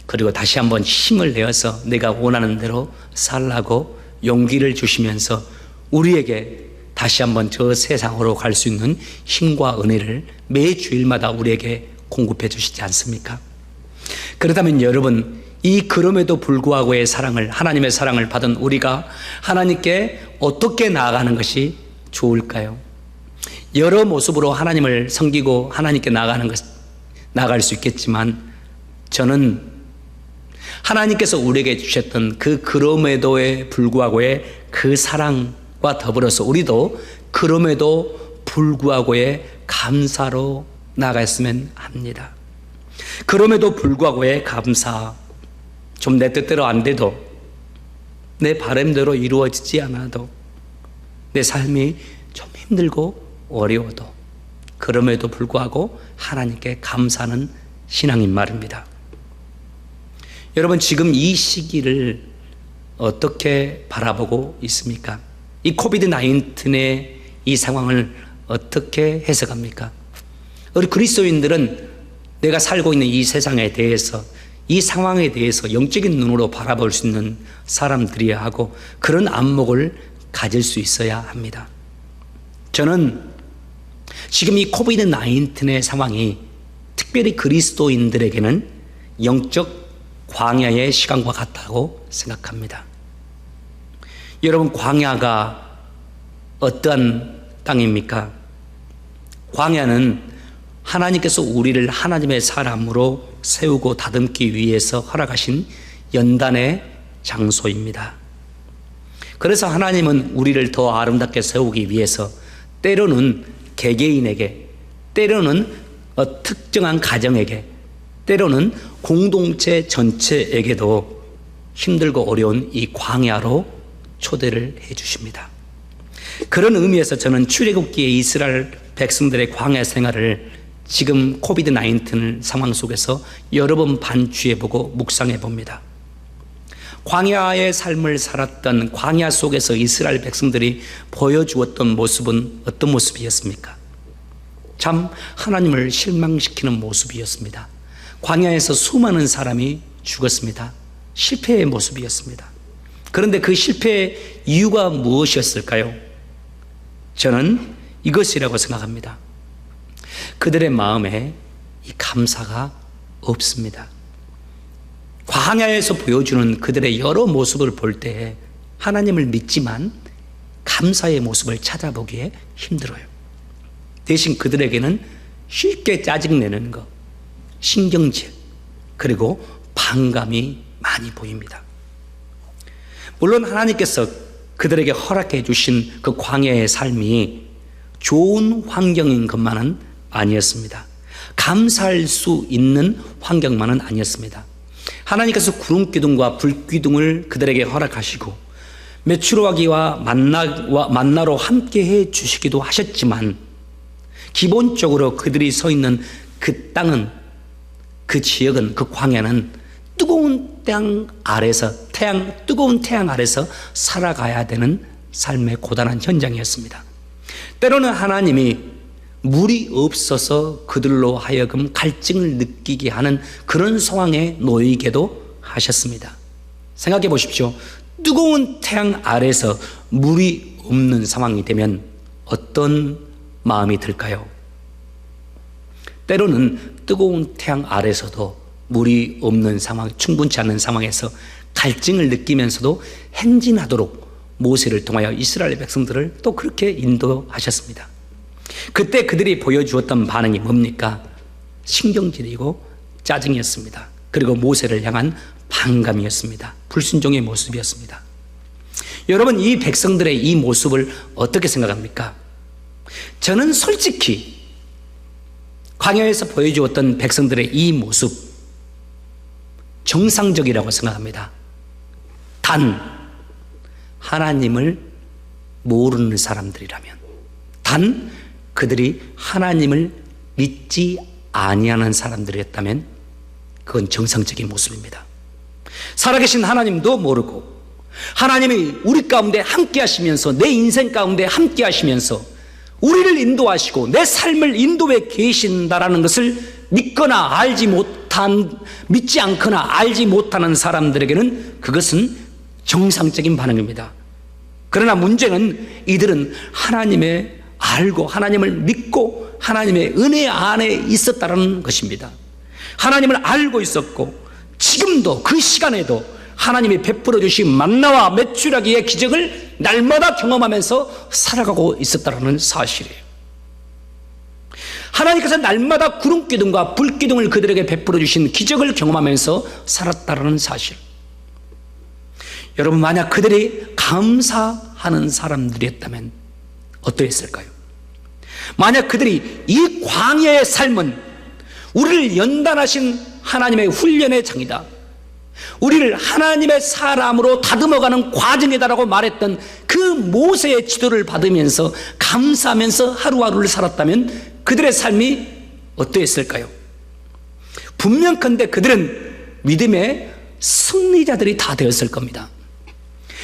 그리고 다시 한번 힘을 내어서 내가 원하는 대로 살라고 용기를 주시면서 우리에게 다시 한번 저 세상으로 갈 수 있는 힘과 은혜를 매 주일마다 우리에게 공급해 주시지 않습니까? 그렇다면 여러분, 이 그럼에도 불구하고의 사랑을, 하나님의 사랑을 받은 우리가 하나님께 어떻게 나아가는 것이 좋을까요? 여러 모습으로 하나님을 섬기고 하나님께 나아갈 수 있겠지만, 저는 하나님께서 우리에게 주셨던 그 그럼에도에 불구하고의 그 사랑과 더불어서 우리도 그럼에도 불구하고의 감사로 나아갔으면 합니다. 그럼에도 불구하고의 감사, 좀 내 뜻대로 안 돼도, 내 바람대로 이루어지지 않아도, 내 삶이 좀 힘들고 어려워도 그럼에도 불구하고 하나님께 감사하는 신앙인 말입니다. 여러분, 지금 이 시기를 어떻게 바라보고 있습니까? 이 코비드-19의 이 상황을 어떻게 해석합니까? 우리 그리스도인들은 내가 살고 있는 이 세상에 대해서, 이 상황에 대해서 영적인 눈으로 바라볼 수 있는 사람들이어야 하고 그런 안목을 가질 수 있어야 합니다. 저는 지금 이 코비드-19의 상황이 특별히 그리스도인들에게는 영적 광야의 시간과 같다고 생각합니다. 여러분, 광야가 어떠한 땅입니까? 광야는 하나님께서 우리를 하나님의 사람으로 세우고 다듬기 위해서 허락하신 연단의 장소입니다. 그래서 하나님은 우리를 더 아름답게 세우기 위해서 때로는 개개인에게, 때로는 특정한 가정에게, 때로는 공동체 전체에게도 힘들고 어려운 이 광야로 초대를 해 주십니다. 그런 의미에서 저는 출애굽기의 이스라엘 백성들의 광야 생활을 지금 코비드-19 상황 속에서 여러 번 반추해보고 묵상해 봅니다. 광야의 삶을 살았던 광야 속에서 이스라엘 백성들이 보여주었던 모습은 어떤 모습이었습니까? 참 하나님을 실망시키는 모습이었습니다. 광야에서 수많은 사람이 죽었습니다. 실패의 모습이었습니다. 그런데 그 실패의 이유가 무엇이었을까요? 저는 이것이라고 생각합니다. 그들의 마음에 이 감사가 없습니다. 광야에서 보여주는 그들의 여러 모습을 볼 때 하나님을 믿지만 감사의 모습을 찾아보기에 힘들어요. 대신 그들에게는 쉽게 짜증내는 것, 신경질, 그리고 반감이 많이 보입니다. 물론 하나님께서 그들에게 허락해 주신 그 광야의 삶이 좋은 환경인 것만은 아니었습니다. 감사할 수 있는 환경만은 아니었습니다. 하나님께서 구름기둥과 불기둥을 그들에게 허락하시고 메추라기와 만나로 함께 해 주시기도 하셨지만 기본적으로 그들이 서 있는 그 땅은, 그 지역은, 그 광야는 뜨거운 태양 아래서 살아가야 되는 삶의 고단한 현장이었습니다. 때로는 하나님이 물이 없어서 그들로 하여금 갈증을 느끼게 하는 그런 상황에 놓이게도 하셨습니다. 생각해 보십시오. 뜨거운 태양 아래서 물이 없는 상황이 되면 어떤 마음이 들까요? 때로는 뜨거운 태양 아래서도 물이 없는 상황, 충분치 않은 상황에서 갈증을 느끼면서도 행진하도록 모세를 통하여 이스라엘 백성들을 또 그렇게 인도하셨습니다. 그때 그들이 보여주었던 반응이 뭡니까? 신경질이고 짜증이었습니다. 그리고 모세를 향한 반감이었습니다. 불순종의 모습이었습니다. 여러분, 이 백성들의 이 모습을 어떻게 생각합니까? 저는 솔직히 광야에서 보여주었던 백성들의 이 모습 정상적이라고 생각합니다. 단 하나님을 모르는 사람들이라면, 단 그들이 하나님을 믿지 아니하는 사람들이었다면 그건 정상적인 모습입니다. 살아계신 하나님도 모르고 하나님이 우리 가운데 함께 하시면서, 내 인생 가운데 함께 하시면서 우리를 인도하시고 내 삶을 인도해 계신다라는 것을 믿지 않거나 알지 못하는 사람들에게는 그것은 정상적인 반응입니다. 그러나 문제는 이들은 하나님의 알고 하나님을 믿고 하나님의 은혜 안에 있었다는 것입니다. 하나님을 알고 있었고 지금도 그 시간에도 하나님이 베풀어 주신 만나와 메추라기의 기적을 날마다 경험하면서 살아가고 있었다는 사실이에요. 하나님께서 날마다 구름기둥과 불기둥을 그들에게 베풀어 주신 기적을 경험하면서 살았다는 사실. 여러분, 만약 그들이 감사하는 사람들이었다면 어떠했을까요? 만약 그들이 이 광야의 삶은 우리를 연단하신 하나님의 훈련의 장이다, 우리를 하나님의 사람으로 다듬어가는 과정이다라고 말했던 그 모세의 지도를 받으면서 감사하면서 하루하루를 살았다면 그들의 삶이 어떠했을까요? 분명컨대 그들은 믿음의 승리자들이 다 되었을 겁니다.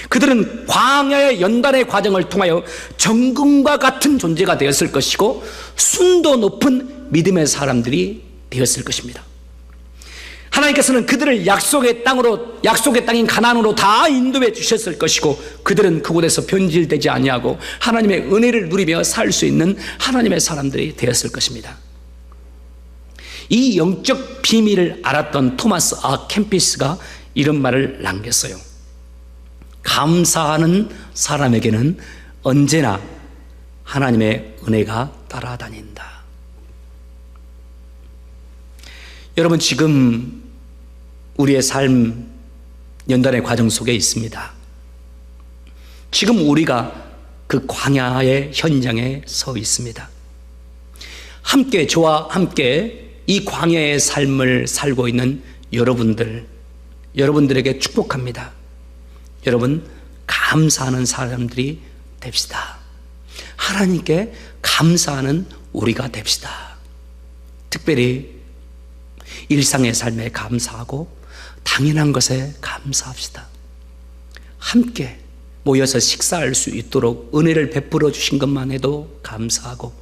그들은 광야의 연단의 과정을 통하여 정금과 같은 존재가 되었을 것이고 순도 높은 믿음의 사람들이 되었을 것입니다. 하나님께서는 그들을 약속의 땅인 가나안으로 다 인도해 주셨을 것이고 그들은 그곳에서 변질되지 아니하고 하나님의 은혜를 누리며 살 수 있는 하나님의 사람들이 되었을 것입니다. 이 영적 비밀을 알았던 토마스 아 캠피스가 이런 말을 남겼어요. 감사하는 사람에게는 언제나 하나님의 은혜가 따라다닌다. 여러분, 지금 우리의 삶 연단의 과정 속에 있습니다. 지금 우리가 그 광야의 현장에 서 있습니다. 함께 저와 함께 이 광야의 삶을 살고 있는 여러분들에게 축복합니다. 여러분, 감사하는 사람들이 됩시다. 하나님께 감사하는 우리가 됩시다. 특별히 일상의 삶에 감사하고 당연한 것에 감사합시다. 함께 모여서 식사할 수 있도록 은혜를 베풀어 주신 것만 해도 감사하고,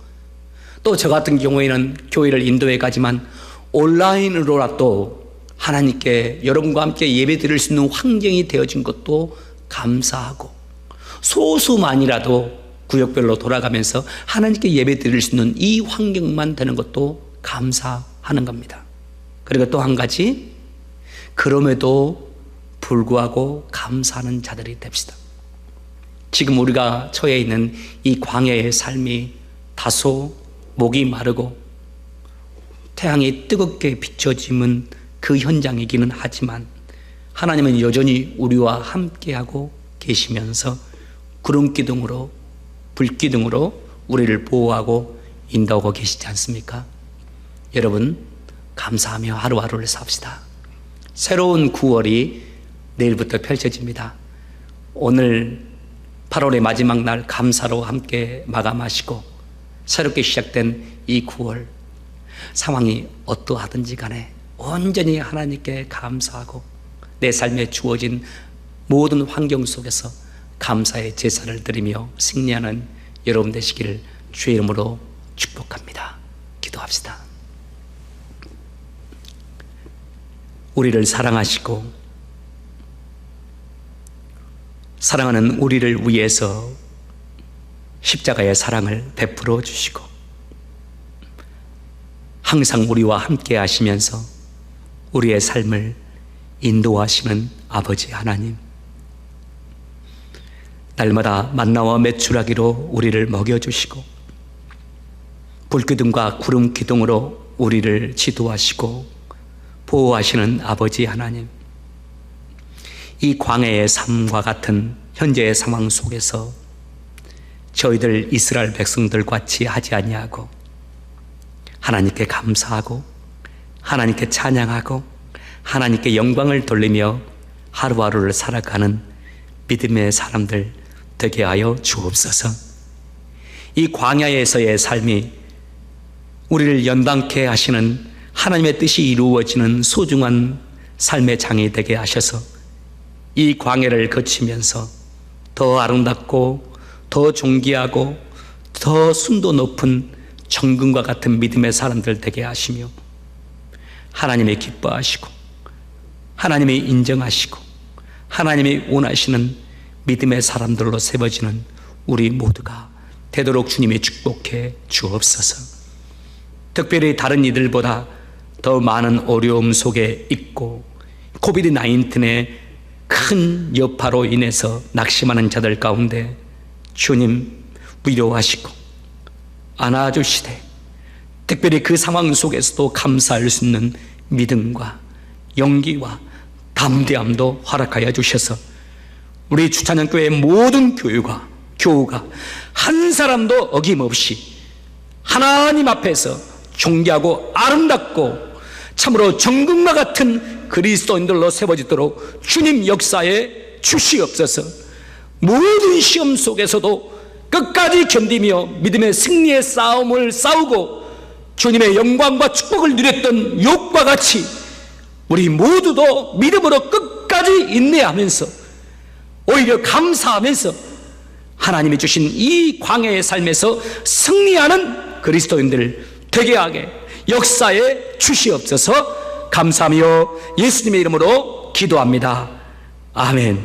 또 저 같은 경우에는 교회를 인도해 가지만 온라인으로라도 하나님께 여러분과 함께 예배 드릴 수 있는 환경이 되어진 것도 감사하고, 소수만이라도 구역별로 돌아가면서 하나님께 예배 드릴 수 있는 이 환경만 되는 것도 감사하는 겁니다. 그리고 또 한 가지, 그럼에도 불구하고 감사하는 자들이 됩시다. 지금 우리가 처해 있는 이 광야의 삶이 다소 목이 마르고 태양이 뜨겁게 비춰지는 그 현장이기는 하지만 하나님은 여전히 우리와 함께하고 계시면서 구름기둥으로 불기둥으로 우리를 보호하고 인도하고 계시지 않습니까? 여러분, 감사하며 하루하루를 삽시다. 새로운 9월이 내일부터 펼쳐집니다. 오늘 8월의 마지막 날 감사로 함께 마감하시고 새롭게 시작된 이 9월, 상황이 어떠하든지 간에 온전히 하나님께 감사하고 내 삶에 주어진 모든 환경 속에서 감사의 제사를 드리며 승리하는 여러분 되시기를 주의 이름으로 축복합니다. 기도합시다. 우리를 사랑하시고 사랑하는 우리를 위해서 십자가의 사랑을 베풀어 주시고 항상 우리와 함께 하시면서 우리의 삶을 인도하시는 아버지 하나님, 날마다 만나와 메추라기로 우리를 먹여주시고 불기둥과 구름 기둥으로 우리를 지도하시고 보호하시는 아버지 하나님, 이 광야의 삶과 같은 현재의 상황 속에서 저희들 이스라엘 백성들 같이 하지 아니하고 하나님께 감사하고 하나님께 찬양하고 하나님께 영광을 돌리며 하루하루를 살아가는 믿음의 사람들 되게 하여 주옵소서. 이 광야에서의 삶이 우리를 연단케 하시는 하나님의 뜻이 이루어지는 소중한 삶의 장이 되게 하셔서 이 광야를 거치면서 더 아름답고 더 존귀하고 더 순도 높은 정금과 같은 믿음의 사람들 되게 하시며 하나님이 기뻐하시고 하나님이 인정하시고 하나님이 원하시는 믿음의 사람들로 세워지는 우리 모두가 되도록 주님이 축복해 주옵소서. 특별히 다른 이들보다 더 많은 어려움 속에 있고 코비드-19의 큰 여파로 인해서 낙심하는 자들 가운데 주님 위로하시고 안아주시되 특별히 그 상황 속에서도 감사할 수 있는 믿음과 용기와 담대함도 허락하여 주셔서 우리 주찬양교회 모든 교우가 한 사람도 어김없이 하나님 앞에서 존귀하고 아름답고 참으로 정금과 같은 그리스도인들로 세워지도록 주님 역사에 주시옵소서. 모든 시험 속에서도 끝까지 견디며 믿음의 승리의 싸움을 싸우고 주님의 영광과 축복을 누렸던 욥과 같이 우리 모두도 믿음으로 끝까지 인내하면서 오히려 감사하면서 하나님이 주신 이 광야의 삶에서 승리하는 그리스도인들 되게 하게 역사에 주시옵소서. 감사하며 예수님의 이름으로 기도합니다. 아멘.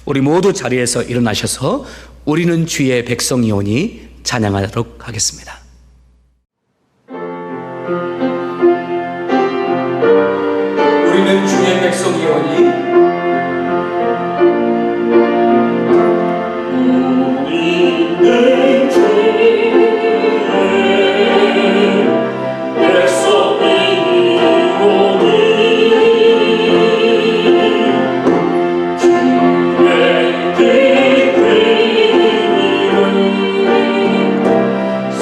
우리 모두 자리에서 일어나셔서 우리는 주의 백성이오니 찬양하도록 하겠습니다. 우리는 주의 백성이오니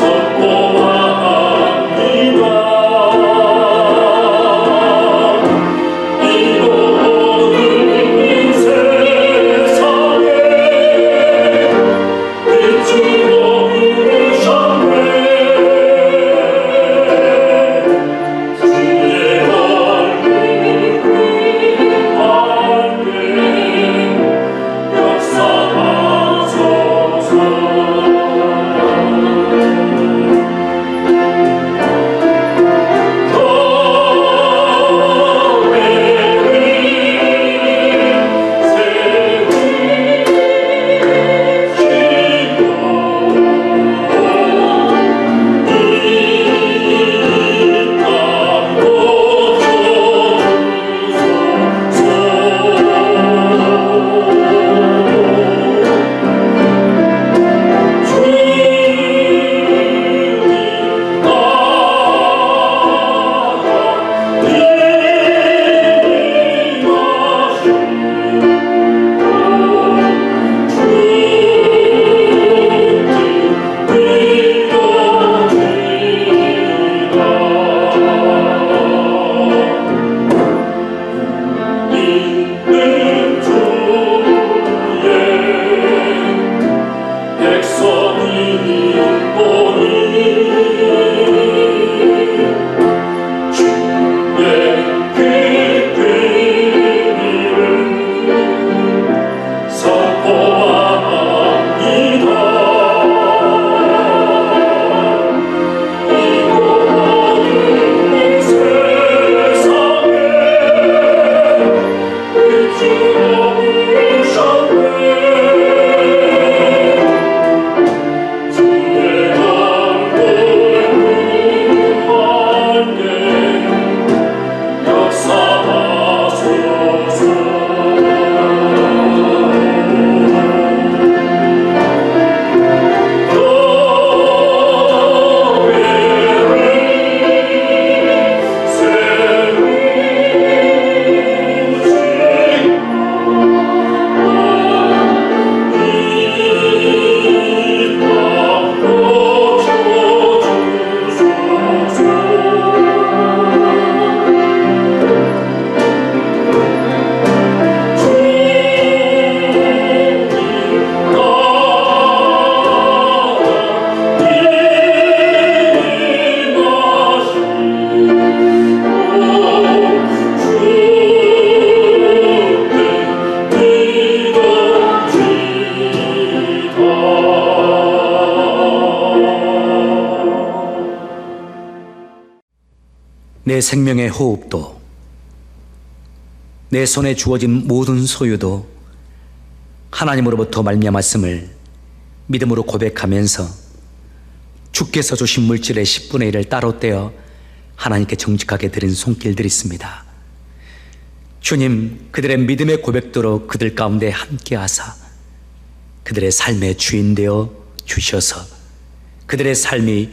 서 생명의 호흡도, 내 손에 주어진 모든 소유도 하나님으로부터 말미암았음을 믿음으로 고백하면서 주께서 주신 물질의 10분의 1을 따로 떼어 하나님께 정직하게 드린 손길들이 있습니다. 주님, 그들의 믿음의 고백대로 그들 가운데 함께하사 그들의 삶의 주인 되어 주셔서 그들의 삶이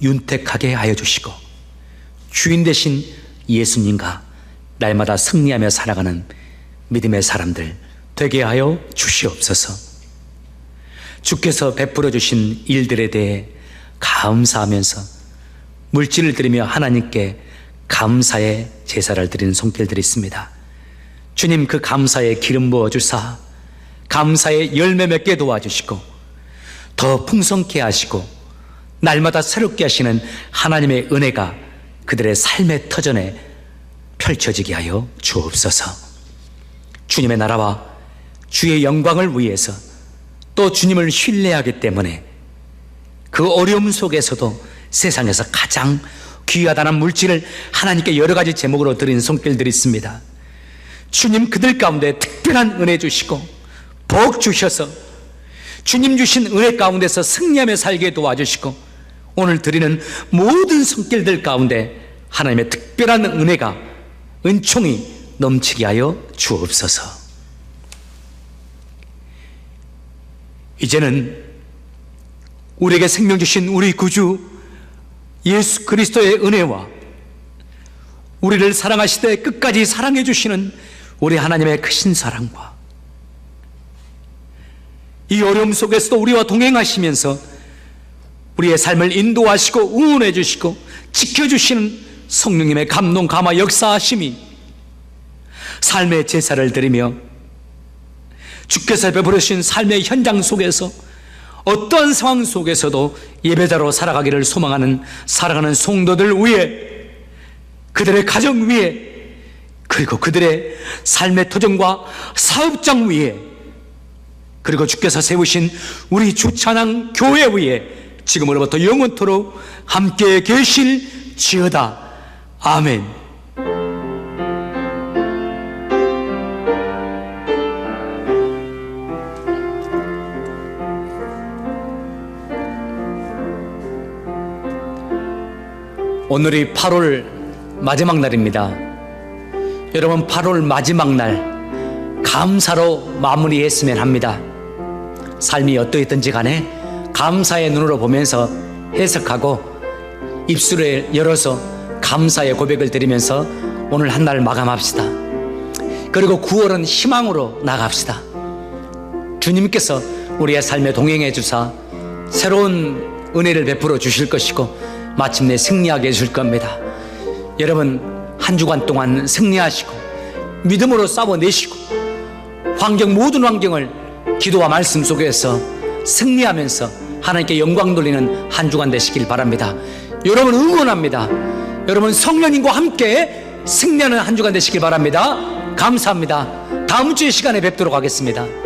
윤택하게 하여 주시고 주인 되신 예수님과 날마다 승리하며 살아가는 믿음의 사람들 되게 하여 주시옵소서. 주께서 베풀어 주신 일들에 대해 감사하면서 물질을 드리며 하나님께 감사의 제사를 드리는 손길들이 있습니다. 주님, 그 감사의 기름 부어 주사 감사의 열매 맺게 도와주시고 더 풍성케 하시고 날마다 새롭게 하시는 하나님의 은혜가 그들의 삶의 터전에 펼쳐지게 하여 주옵소서. 주님의 나라와 주의 영광을 위해서 또 주님을 신뢰하기 때문에 그 어려움 속에서도 세상에서 가장 귀하다는 물질을 하나님께 여러 가지 제목으로 드린 손길들이 있습니다. 주님, 그들 가운데 특별한 은혜 주시고 복 주셔서 주님 주신 은혜 가운데서 승리하며 살게 도와주시고 오늘 드리는 모든 손길들 가운데 하나님의 특별한 은혜가 은총이 넘치게 하여 주옵소서. 이제는 우리에게 생명 주신 우리 구주 예수 그리스도의 은혜와 우리를 사랑하시되 끝까지 사랑해 주시는 우리 하나님의 크신 사랑과 이 어려움 속에서도 우리와 동행하시면서 우리의 삶을 인도하시고 응원해 주시고 지켜주시는 성령님의 감동 감화 역사하심이 삶의 제사를 드리며 주께서 베풀어 주신 삶의 현장 속에서 어떠한 상황 속에서도 예배자로 살아가기를 소망하는 살아가는 성도들 위해 그들의 가정 위에 그리고 그들의 삶의 터전과 사업장 위에 그리고 주께서 세우신 우리 주찬양 교회 위에 지금으로부터 영원토록 함께 계실지어다. 아멘. 오늘이 8월 마지막 날입니다. 여러분, 8월 마지막 날 감사로 마무리했으면 합니다. 삶이 어떠했든지 간에 감사의 눈으로 보면서 해석하고 입술을 열어서 감사의 고백을 드리면서 오늘 한 날 마감합시다. 그리고 9월은 희망으로 나갑시다. 주님께서 우리의 삶에 동행해 주사 새로운 은혜를 베풀어 주실 것이고 마침내 승리하게 해줄 겁니다. 여러분, 한 주간 동안 승리하시고 믿음으로 싸워내시고 모든 환경을 기도와 말씀 속에서 승리하면서 하나님께 영광 돌리는 한 주간 되시길 바랍니다. 여러분 응원합니다. 여러분 성령님과 함께 승리하는 한 주간 되시길 바랍니다. 감사합니다. 다음 주의 시간에 뵙도록 하겠습니다.